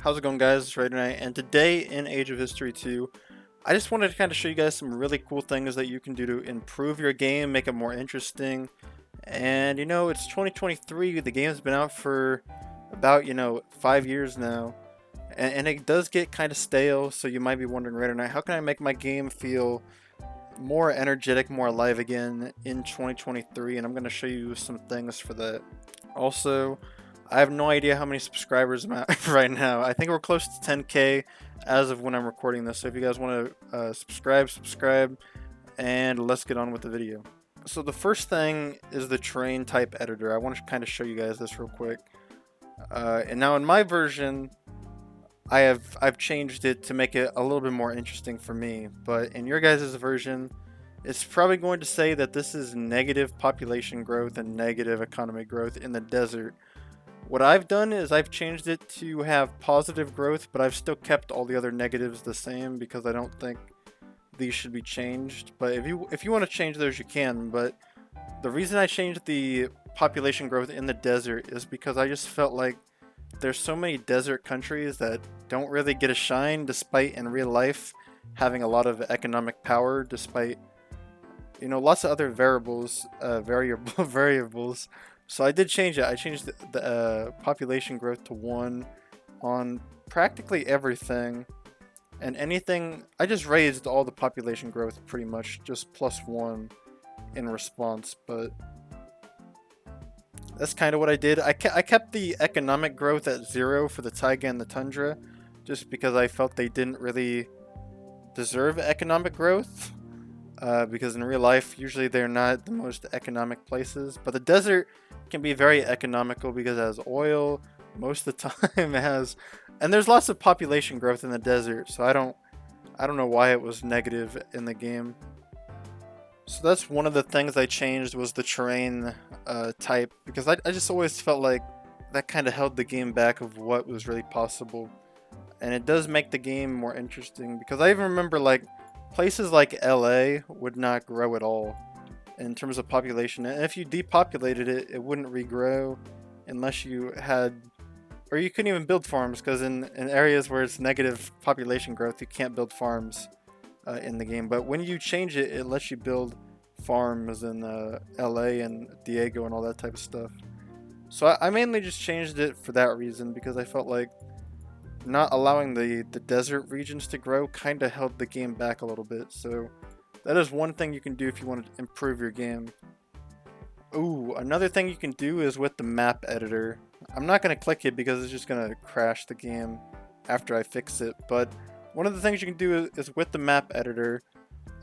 How's it going, guys? It's Ray tonight, and today in Age of History 2, I just wanted to kind of show you guys some really cool things that you can do to improve your game, make it more interesting. And it's 2023, the game's been out for about, 5 years now, and it does get kind of stale, so you might be wondering right tonight, how can I make my game feel more energetic, more alive again in 2023? And I'm going to show you some things for that. Also, I have no idea how many subscribers I'm at right now. I think we're close to 10K as of when I'm recording this. So if you guys want to subscribe, and let's get on with the video. So the first thing is the terrain type editor. I want to kind of show you guys this real quick. And now in my version, I've changed it to make it a little bit more interesting for me. But in your guys' version, it's probably going to say that this is negative population growth and negative economic growth in the desert. What I've done is I've changed it to have positive growth, but I've still kept all the other negatives the same because I don't think these should be changed. But if you want to change those, you can. But the reason I changed the population growth in the desert is because I just felt like there's so many desert countries that don't really get a shine, despite in real life having a lot of economic power, despite lots of other variables. So I did change it. I changed the population growth to 1 on practically everything. And anything, I just raised all the population growth pretty much, just +1 in response. But that's kind of what I did. I kept the economic growth at 0 for the taiga and the tundra, just because I felt they didn't really deserve economic growth. Because in real life, usually they're not the most economic places. But the desert can be very economical because it has oil most of the time. It has, and there's lots of population growth in the desert. So I don't know why it was negative in the game. So that's one of the things I changed, was the terrain type, because I just always felt like that kind of held the game back of what was really possible. And it does make the game more interesting, because I even remember like places like LA would not grow at all in terms of population. And if you depopulated it, it wouldn't regrow unless you had, or you couldn't even build farms, because in areas where it's negative population growth, you can't build farms in the game. But when you change it, it lets you build farms in LA and Diego and all that type of stuff. So I mainly just changed it for that reason, because I felt like not allowing the desert regions to grow kind of held the game back a little bit. So that is one thing you can do if you want to improve your game. Ooh, another thing you can do is with the map editor. I'm not going to click it because it's just going to crash the game after I fix it. But one of the things you can do is with the map editor.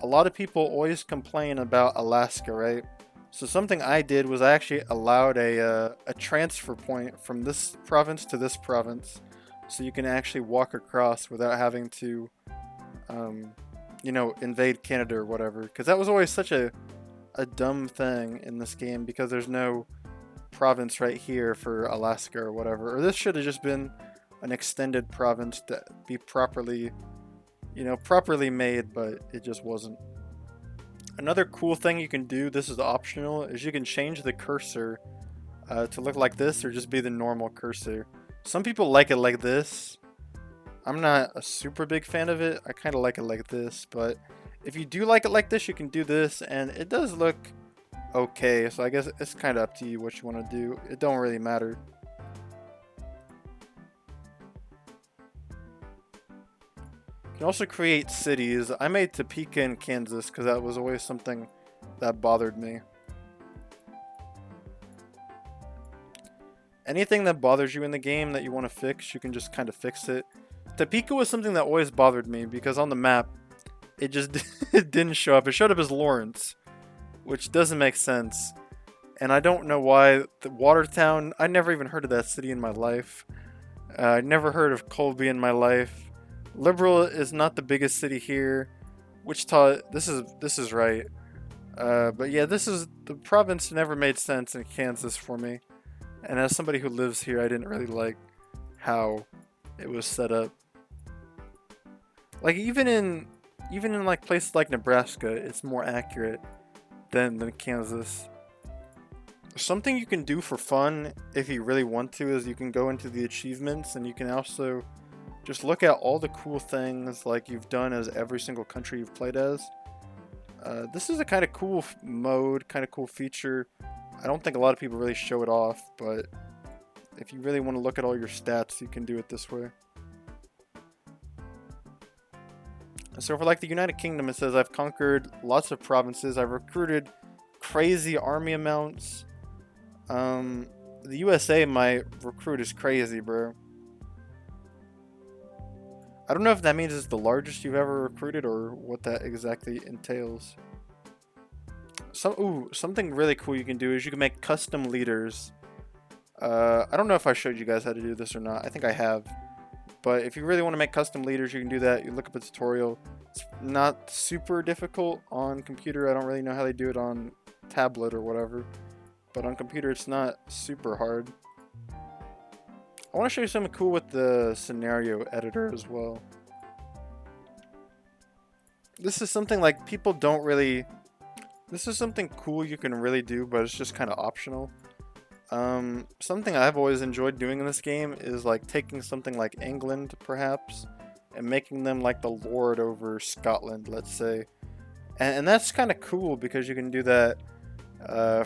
A lot of people always complain about Alaska, right? So something I did was I actually allowed a transfer point from this province to this province, so you can actually walk across without having to, invade Canada or whatever. Because that was always such a dumb thing in this game, because there's no province right here for Alaska or whatever. Or this should have just been an extended province to be properly made, but it just wasn't. Another cool thing you can do, this is optional, is you can change the cursor to look like this or just be the normal cursor. Some people like it like this. I'm not a super big fan of it. I kind of like it like this, but if you do like it like this, you can do this, and it does look okay. So I guess it's kind of up to you what you want to do. It don't really matter. You can also create cities. I made Topeka in Kansas because that was always something that bothered me. Anything that bothers you in the game that you want to fix, you can just kind of fix it. Topeka was something that always bothered me because on the map, it just it didn't show up. It showed up as Lawrence, which doesn't make sense. And I don't know why. The Watertown, I never even heard of that city in my life. I never heard of Colby in my life. Liberal is not the biggest city here. Wichita, this is right. But yeah, the province never made sense in Kansas for me. And as somebody who lives here, I didn't really like how it was set up. Like even in like places like Nebraska, it's more accurate than Kansas. Something you can do for fun if you really want to is you can go into the achievements, and you can also just look at all the cool things like you've done as every single country you've played as. This is a kind of cool mode, kind of cool feature. I don't think a lot of people really show it off, but if you really want to look at all your stats, you can do it this way. So for like the United Kingdom, it says I've conquered lots of provinces. I've recruited crazy army amounts. The USA, my recruit is crazy, bro. I don't know if that means it's the largest you've ever recruited or what that exactly entails. Something really cool you can do is you can make custom leaders. I don't know if I showed you guys how to do this or not. I think I have. But if you really want to make custom leaders, you can do that. You look up a tutorial. It's not super difficult on computer. I don't really know how they do it on tablet or whatever. But on computer, it's not super hard. I want to show you something cool with the scenario editor as well. This is something like people don't really... This is something cool you can really do, but it's just kind of optional. Something I've always enjoyed doing in this game is like taking something like England, perhaps, and making them like the lord over Scotland, let's say. And that's kind of cool because you can do that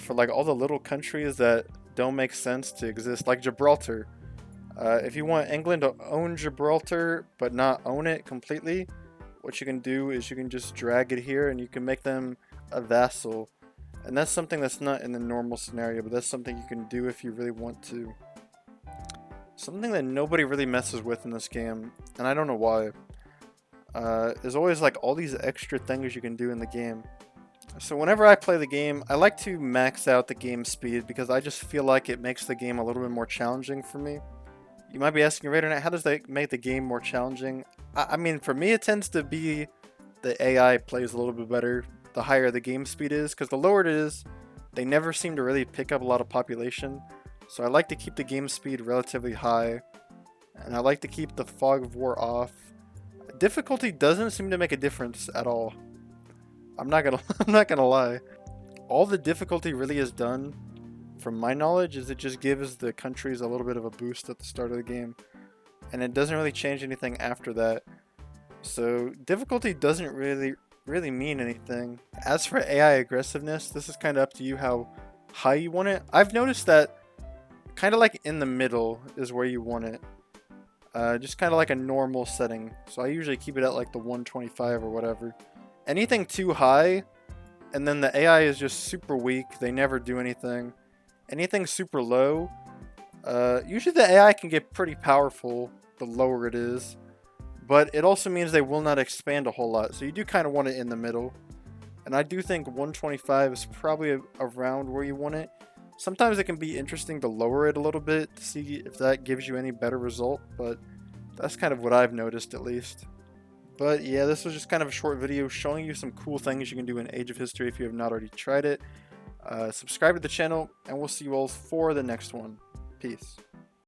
for like all the little countries that don't make sense to exist, like Gibraltar. If you want England to own Gibraltar but not own it completely, what you can do is you can just drag it here and you can make them a vassal. And that's something that's not in the normal scenario, but that's something you can do if you really want to. Something that nobody really messes with in this game, and I don't know why. There's always like all these extra things you can do in the game. So whenever I play the game, I like to max out the game speed because I just feel like it makes the game a little bit more challenging for me. You might be asking, Raider, how does that make the game more challenging? I mean, for me it tends to be the AI plays a little bit better the higher the game speed is, because the lower it is, they never seem to really pick up a lot of population. So I like to keep the game speed relatively high, and I like to keep the fog of war off. Difficulty doesn't seem to make a difference at all. I'm not gonna lie. All the difficulty really has done, from my knowledge, is it just gives the countries a little bit of a boost at the start of the game, and it doesn't really change anything after that. So difficulty doesn't really mean anything. As for AI aggressiveness, this is kind of up to you how high you want it. I've noticed that kind of like in the middle is where you want it. Just kind of like a normal setting. So I usually keep it at like the 125 or whatever. Anything too high, and then the AI is just super weak. They never do anything. Anything super low, usually the AI can get pretty powerful the lower it is. But it also means they will not expand a whole lot. So you do kind of want it in the middle. And I do think 125 is probably around where you want it. Sometimes it can be interesting to lower it a little bit to see if that gives you any better result. But that's kind of what I've noticed, at least. But yeah, this was just kind of a short video showing you some cool things you can do in Age of History if you have not already tried it. Subscribe to the channel, and we'll see you all for the next one. Peace.